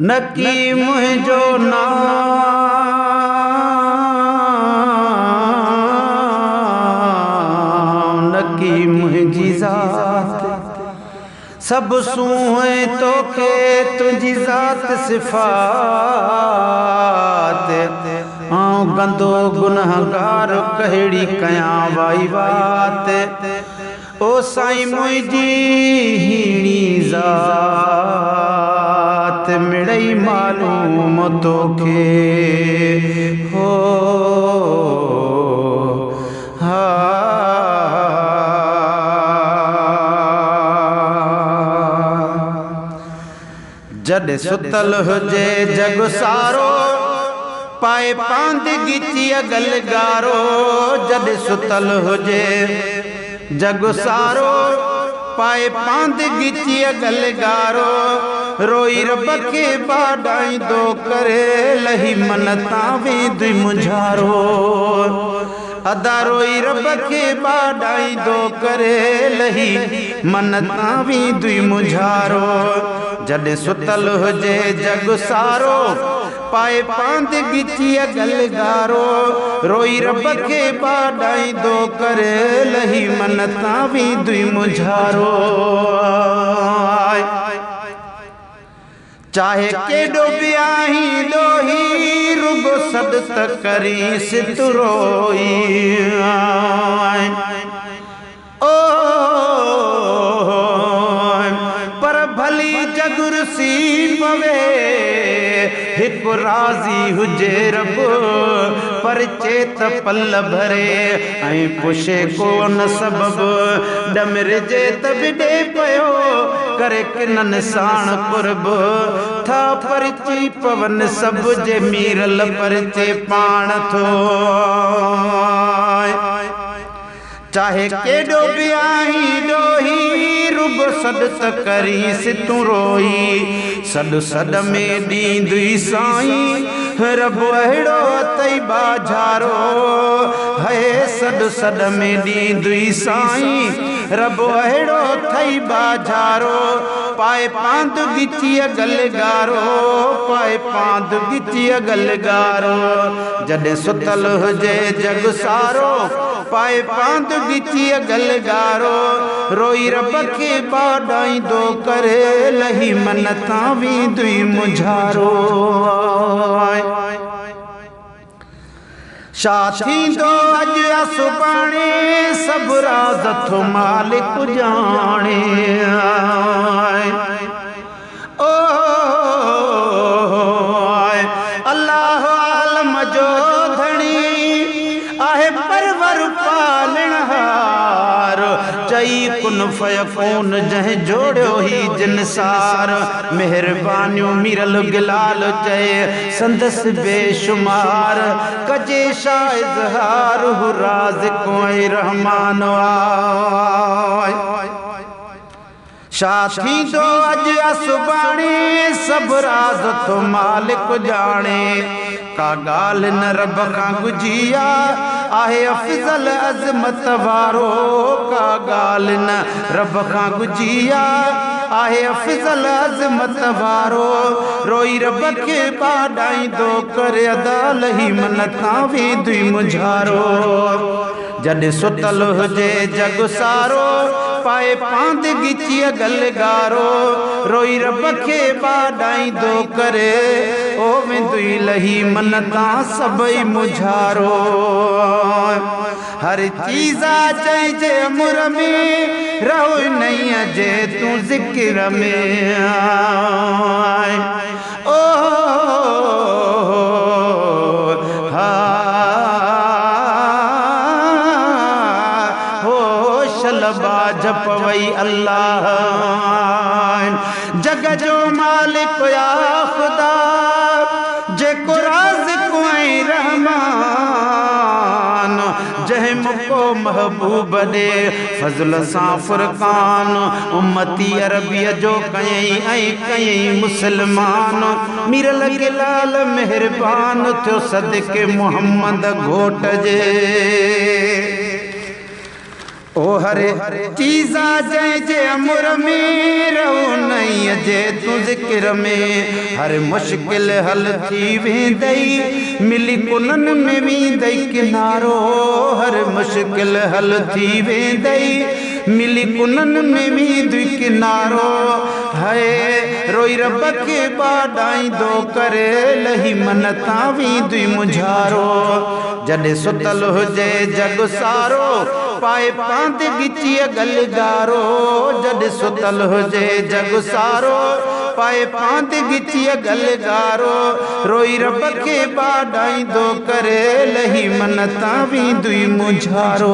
नकी मुझो नाम नकी मुझी ज़ात सब सूहे तो के तुझी ज़ात सिफ़ात आऊं गंदो गुनहगार कहिड़ी कयां वाई बात ओ साईं मुझी हीणी ज़ात मिड़ई मालूम तोखे हो हा जॾहिं सुतल हुजे जग सारो पाए पांदगी ची गलगारो जॾहिं सुतल हुजे जग सारो पाए पांदगी ची गलगारो रोई रब खे बाडाईंदो करे लही मनता वेंदुई मुंझारो अदा रोई रब खे बाडाईंदो करे लही मनता वेंदुई मुंझारो जॾहिं सुतल हुजे जग सारो पाए पांदगी ची गलगारो रोई रब खे बाडाईंदो करे लही मनता वेंदुई मुंझारो चाहे केॾो बि आहीं ॾोही रुगो सॾ त करीस तू रोई ओ पर भली जगुरसी पवे हिकु राज़ी हुजे रब पर चेत पल भरे ऐं पुछे कोन सबब डमरजे त बि ॾे पियो करे किननि साण कुर्ब था परची पवन सब जे मीरल परचे पाण थो चाहे केॾो बि आहीं ॾोही रुगो सॾ त करीस तूं रोई सॾ सॾ में ॾींदुई साईं रब अहिड़ो अथई बाझारो है सॾ सॾ में ॾींदुई साईं रब अहिड़ो अथई बाझारो पाए पांदगी ची गलगारो पाए पांदगी ची गलगारो जॾहिं सुतल हुजे जग सारो पाए पांदगी ची गलगारो रोई रब खे बाडाईंदो करे लही मनता वेंदुई मुंझारो छा थींदो अॼु या सुभाणे सभु राज़ थो मालिक ॼाणे ओ अल्लाह आलम जो धणी आहे परवर पालणहार चई कुन फयकून जंहिं जोड़ियो ही जिनसार मेहरबानियूं मीरल गिलाल चए संदसि बेशुमार कजे शा इज़हार हु राज़िक़ ऐं रहमान आए छा थींदो अॼु या सुभाणे सभु राज़ थो मालिक ॼाणे का ॻाल्हि न रब खां गुझी आहे अफ़ज़ल अज़मत वारो का ॻाल्हि न रब खां गुझी आहे अफ़ज़ल अज़मत वारो रोई रब खे बाडाईंदो करे अदा लही मनता वेंदुई मुंझारो जॾहिं सुतल हुजे जग सारो पाए पांदगी ची गलगारो रोई रब खे बाडाईंदो करे ओ वेंदुई लही मनता सभई मुंझारो हर चीज़ा चइजे मुर में रहो नईं जे तूं ज़िक्र में ओ हा जप वई अल्लाह जग जो मालिक या खुदा जेको राज़िक़ ऐं रहमान जंहिं मुको महबूब ॾे फज़ल सां फुरकान उम्मती अरबीअ जो कयईं ऐं कयईं मुस्लमान मीरल गिलाल मेहरबान थियो सदके मुहम्मद घोट जे ओ हरे चीज़ा जय जय अमुर में रहो नहीं जे तू ज़िक्र में हर मुश्किल हल थी वेंदई मिली कुनन में वेंदई किनारो हर मुश्किल हल थी वेंदई मिली कुनन में वेंदई किनारो है रोई रब के बाडाई दो करे लही मनता वेंदई मुझारो जॾे सुतल हुजे जग सारो पाए पांत गिची गलगारो जॾ सुतल हुजे जग सारो पाए पांत गिची गलगारो रोई रब के बाडाई दो करे लही मनता वेंदई मुझारो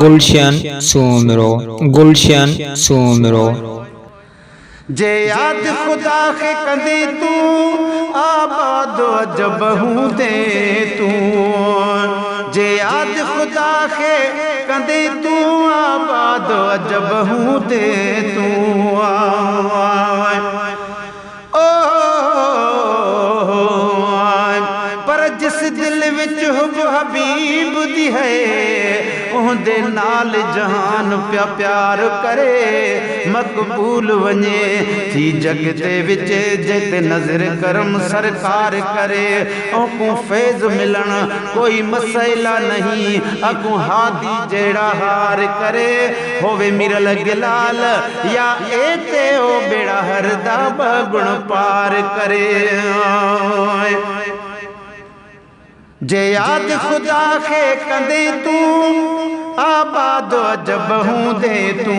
गुलशन सुमिरो गुलशन सुमिरो जे याद खुदा के कंदे तू आबाद जब हूँ दे तू जे याद खुदा के कंदे तू आबाद जब हूँ दे तू पर जिस दिल विच हुब हबीब दी है उहदे नाल जहान प्या प्यार करे मकबूल वने थी जग दे विच जिते नजर करम सरकार करे ओको फैज़ मिलन कोई मसइला नहीं अको हादी जेड़ा हार करे होवे मिरल गिलाल या एते ओ बेड़ा हरदा बगुण पार करे जे याद खुदा के कंदे तू आबाद जब हूँ दे तू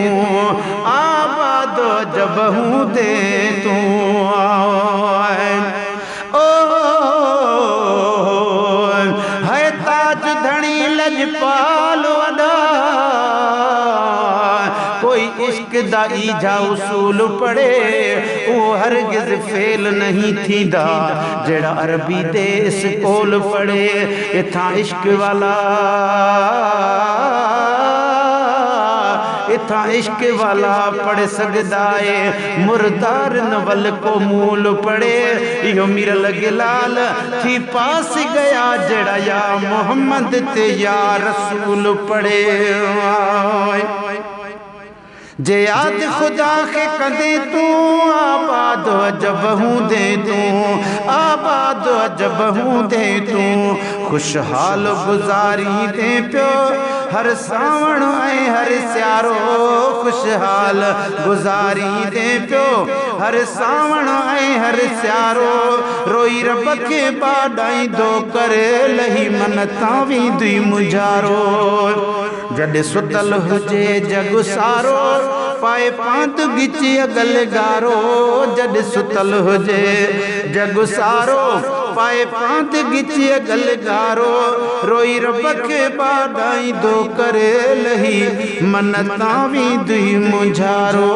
आबाद जब हूँ दे तू ओ है ताज धनी लजपाल वदा कोई इश्क दा ईजा उसूल पढ़े वो हरगिज फेल नहीं थींदा जेड़ा अरबी दे स्कूल पढ़े इथा इश्क वाला इथा इश्क वाला पढ़ सकदा है मुर्दार नवल को मूल पढ़े यो मिरल गिलाल थी पास गया जड़ा या मोहम्मद ते या रसूल पढ़े जे याद खुदा के कंदे तू आबाद जब हूँ दे तू आबाद जब हूँ दे तू खुशहाल गुजारी दे प्यो हर सावण ऐं हर स्यारो खुशहाल गुजारी दे प्यो हर सावण ऐं हर स्यारो रोई रब के बाडाई दो करे लही मनता वेंदई मुझारो जॾ सुतल हुजे जग सारो पाए पांत गिची गलगारो जॾ सुतल हुजे जग सारो पाए पांत गिची गलगारो रोई रब के बाडाई दो करे लही मनता वेंदई मुझारो।